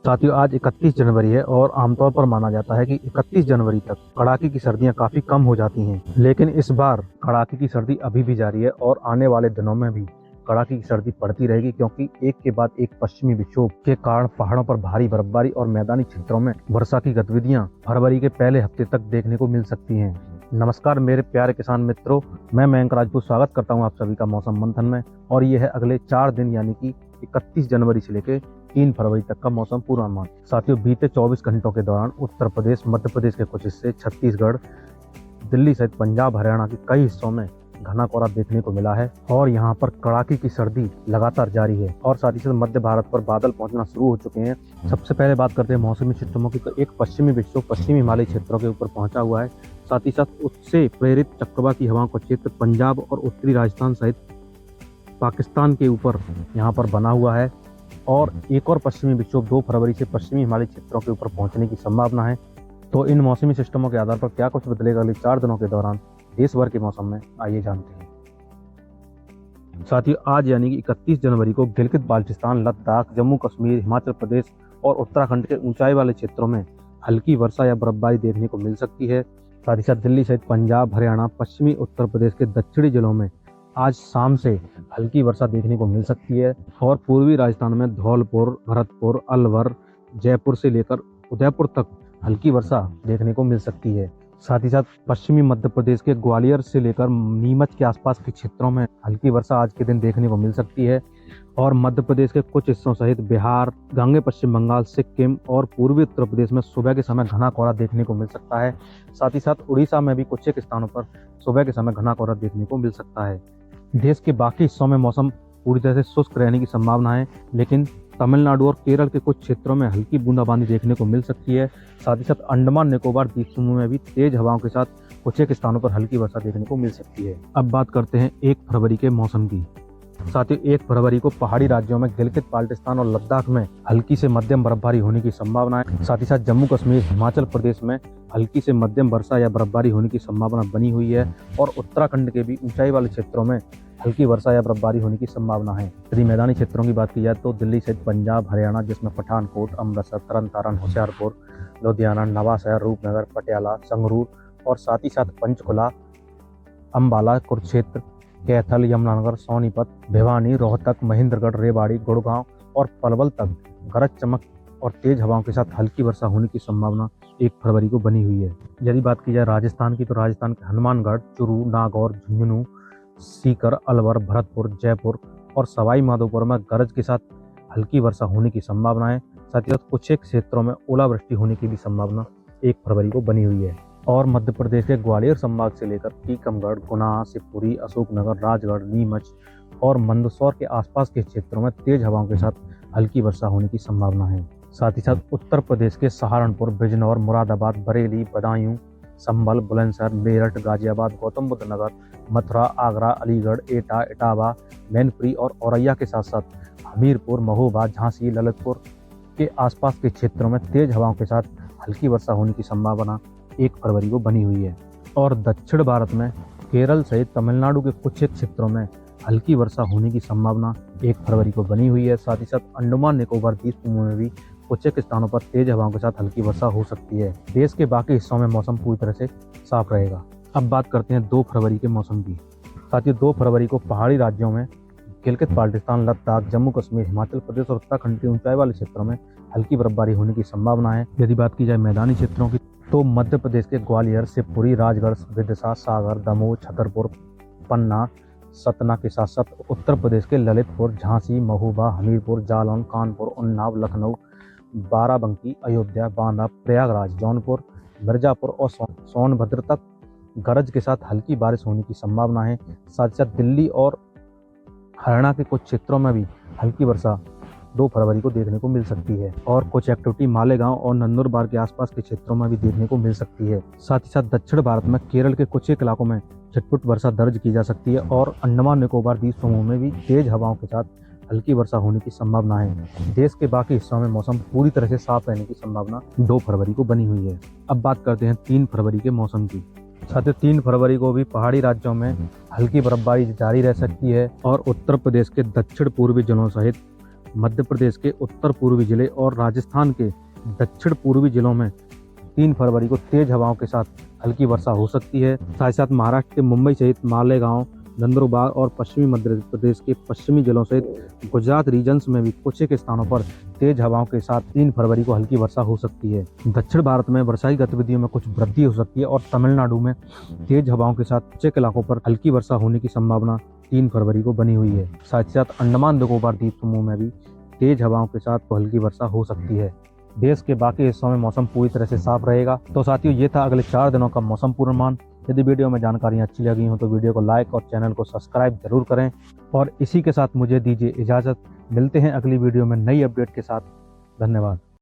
साथियों, आज 31 जनवरी है और आमतौर पर माना जाता है कि 31 जनवरी तक कड़ाके की सर्दियां काफी कम हो जाती हैं। लेकिन इस बार कड़ाके की सर्दी अभी भी जारी है और आने वाले दिनों में भी कड़ाके की सर्दी पड़ती रहेगी, क्योंकि एक के बाद एक पश्चिमी विक्षोभ के कारण पहाड़ों पर भारी बर्फबारी और मैदानी क्षेत्रों में वर्षा की गतिविधियां फरवरी के पहले हफ्ते तक देखने को मिल सकती हैं। नमस्कार मेरे प्यारे किसान मित्रों, मैं मयंक राजपूत स्वागत करता हूं आप सभी का मौसम मंथन में। और ये है अगले 4 दिन यानी कि 31 जनवरी से लेकर 3 फरवरी तक का मौसम पूर्वानुमान। साथियों, बीते 24 घंटों के दौरान उत्तर प्रदेश, मध्य प्रदेश के कुछ हिस्से, छत्तीसगढ़, दिल्ली सहित पंजाब, हरियाणा के कई हिस्सों में घना कोहरा देखने को मिला है और यहाँ पर कड़ाके की सर्दी लगातार जारी है। और साथ ही साथ मध्य भारत पर बादल पहुंचना शुरू हो चुके हैं। सबसे पहले बात करते हैं मौसमी सिस्टमों की, तो एक पश्चिमी विक्षोभ पश्चिमी हिमालयी क्षेत्रों के ऊपर पहुंचा हुआ है। साथ ही साथ उससे प्रेरित चक्रवाती हवाओं का क्षेत्र पंजाब और उत्तरी राजस्थान सहित पाकिस्तान के ऊपर यहाँ पर बना हुआ है। और एक और पश्चिमी विक्षोभ 2 फरवरी से पश्चिमी हिमालयी क्षेत्रों के ऊपर पहुंचने की संभावना है। तो इन मौसमी सिस्टमों के आधार पर क्या कुछ बदलेगा अगले 4 दिनों के दौरान देश भर के मौसम में, आइए जानते हैं। साथियों, आज यानी कि 31 जनवरी को गिलगित बाल्टिस्तान, लद्दाख, जम्मू कश्मीर, हिमाचल प्रदेश और उत्तराखंड के ऊंचाई वाले क्षेत्रों में हल्की वर्षा या बर्फबारी देखने को मिल सकती है। साथ ही साथ दिल्ली सहित पंजाब, हरियाणा, पश्चिमी उत्तर प्रदेश के दक्षिणी जिलों में आज शाम से हल्की वर्षा देखने को मिल सकती है। और पूर्वी राजस्थान में धौलपुर, भरतपुर, अलवर, जयपुर से लेकर उदयपुर तक हल्की वर्षा देखने को मिल सकती है। साथ ही साथ पश्चिमी मध्य प्रदेश के ग्वालियर से लेकर नीमच के आसपास के क्षेत्रों में हल्की वर्षा आज के दिन देखने को मिल सकती है। और मध्य प्रदेश के कुछ हिस्सों सहित बिहार, गांगे पश्चिम बंगाल, सिक्किम और पूर्वी उत्तर प्रदेश में सुबह के समय घना कोहरा देखने को मिल सकता है। साथ ही साथ उड़ीसा में भी कुछ एक स्थानों पर सुबह के समय घना कोहरा देखने को मिल सकता है। देश के बाकी हिस्सों में मौसम पूरी तरह से शुष्क रहने की संभावना है, लेकिन तमिलनाडु और केरल के कुछ क्षेत्रों में हल्की बूंदाबांदी देखने को मिल सकती है। साथ ही साथ अंडमान निकोबार द्वीप समूह में भी तेज हवाओं के साथ कुछ एक स्थानों पर हल्की वर्षा देखने को मिल सकती है। अब बात करते हैं 1 फरवरी के मौसम की। साथ ही 1 फरवरी को पहाड़ी राज्यों में गिलगित बाल्टिस्तान और लद्दाख में हल्की से मध्यम बर्फबारी होने की संभावना है। साथ ही साथ जम्मू कश्मीर, हिमाचल प्रदेश में हल्की से मध्यम वर्षा या बर्फबारी होने की संभावना बनी हुई है। और उत्तराखंड के भी ऊंचाई वाले क्षेत्रों में हल्की वर्षा या बर्फबारी होने की संभावना है। यदि मैदानी क्षेत्रों की बात की जाए तो दिल्ली सहित पंजाब, हरियाणा, जिसमें पठानकोट, अमृतसर, तरन तारण, होशियारपुर, लुधियाना, नवाशहर, रूपनगर, पटियाला, संगरूर और साथ ही साथ पंचकुला, अम्बाला, कुरुक्षेत्र, कैथल, यमुनानगर, सोनीपत, भिवानी, रोहतक, महेंद्रगढ़, रेवाड़ी, गुड़गांव और पलवल तक गरज चमक और तेज हवाओं के साथ हल्की वर्षा होने की संभावना 1 फरवरी को बनी हुई है। यदि बात की जाए राजस्थान की, तो राजस्थान के हनुमानगढ़, चुरू, नागौर, झुंझुनू, सीकर, अलवर, भरतपुर, जयपुर और सवाई माधोपुर में गरज के साथ हल्की वर्षा होने की संभावना है। साथ ही साथ कुछ एक क्षेत्रों में ओलावृष्टि होने की भी संभावना 1 फरवरी को बनी हुई है। और मध्य प्रदेश के ग्वालियर संभाग से लेकर टीकमगढ़, गुना, शिवपुरी, अशोकनगर, राजगढ़, नीमच और मंदसौर के आसपास के क्षेत्रों में तेज हवाओं के साथ हल्की वर्षा होने की संभावना है। साथ ही साथ उत्तर प्रदेश के सहारनपुर, बिजनौर, मुरादाबाद, बरेली, बदायूं, संभल, बुलंदशहर, मेरठ, गाजियाबाद, गौतम बुद्ध नगर, मथुरा, आगरा, अलीगढ़, एटा, इटावा, मैनपुरी और औरैया के साथ साथ हमीरपुर, महोबा, झांसी, ललितपुर के आसपास के क्षेत्रों में तेज हवाओं के साथ हल्की वर्षा होने की संभावना 1 फरवरी को बनी हुई है। और दक्षिण भारत में केरल सहित तमिलनाडु के कुछ एक क्षेत्रों में हल्की वर्षा होने की संभावना 1 फरवरी को बनी हुई है। साथ ही साथ अंडमान निकोबार द्वीप समूह में भी कुछ एक स्थानों पर तेज हवाओं के साथ हल्की वर्षा हो सकती है। देश के बाकी हिस्सों में मौसम पूरी तरह से साफ रहेगा। अब बात करते हैं 2 फरवरी के मौसम की। साथियों, 2 फरवरी को पहाड़ी राज्यों में गिलगित बाल्टिस्तान, लद्दाख, जम्मू कश्मीर, हिमाचल प्रदेश और उत्तराखंड के ऊंचाई वाले क्षेत्रों में हल्की बर्फबारी होने की संभावना है। यदि बात की जाए मैदानी क्षेत्रों की, तो मध्य प्रदेश के ग्वालियर, शिवपुरी, राजगढ़, विदिशा, सागर, दमोह, छतरपुर, पन्ना, सतना के साथ साथ उत्तर प्रदेश के ललितपुर, झांसी, महोबा, हमीरपुर, जालौन, कानपुर, उन्नाव, लखनऊ, बाराबंकी, अयोध्या, बांदा, प्रयागराज, जौनपुर, मिर्जापुर और सोनभद्र तक गरज के साथ हल्की बारिश होने की संभावना है। साथ ही साथ दिल्ली और हरियाणा के कुछ क्षेत्रों में भी हल्की वर्षा 2 फरवरी को देखने को मिल सकती है। और कुछ एक्टिविटी मालेगांव और नंदुरबार के आसपास के क्षेत्रों में भी देखने को मिल सकती है। साथ ही साथ दक्षिण भारत में केरल के कुछ एक इलाकों में छिटपुट वर्षा दर्ज की जा सकती है। और अंडमान निकोबार द्वीप समूह में भी तेज हवाओं के साथ हल्की वर्षा होने की संभावना है। देश के बाकी हिस्सों में मौसम पूरी तरह से साफ रहने की संभावना 2 फरवरी को बनी हुई है। अब बात करते हैं 3 फरवरी के मौसम की। साथियों, 3 फरवरी को भी पहाड़ी राज्यों में हल्की बर्फबारी जारी रह सकती है और उत्तर प्रदेश के दक्षिण पूर्वी जिलों सहित मध्य प्रदेश के उत्तर पूर्वी जिले और राजस्थान के दक्षिण पूर्वी जिलों में 3 फरवरी को तेज हवाओं के साथ हल्की वर्षा हो सकती है। साथ ही साथ महाराष्ट्र के मुंबई सहित मालेगांव, नंदुरबार और पश्चिमी मध्य प्रदेश के पश्चिमी जिलों सहित गुजरात रीजन्स में भी कुछ एक स्थानों पर तेज हवाओं के साथ 3 फरवरी को हल्की वर्षा हो सकती है। दक्षिण भारत में वर्षाई गतिविधियों में कुछ वृद्धि हो सकती है और तमिलनाडु में तेज हवाओं के साथ कुछ एक इलाकों पर हल्की वर्षा होने की संभावना 3 फरवरी को बनी हुई है। साथ ही साथ अंडमान निकोबार द्वीप समूह में भी तेज हवाओं के साथ हल्की वर्षा हो सकती है। देश के बाकी हिस्सों में मौसम पूरी तरह से साफ रहेगा। तो साथियों, ये था अगले 4 दिनों का मौसम पूर्वानुमान। यदि वीडियो में जानकारियाँ अच्छी लगी हो तो वीडियो को लाइक और चैनल को सब्सक्राइब जरूर करें। और इसी के साथ मुझे दीजिए इजाज़त। मिलते हैं अगली वीडियो में नई अपडेट के साथ। धन्यवाद।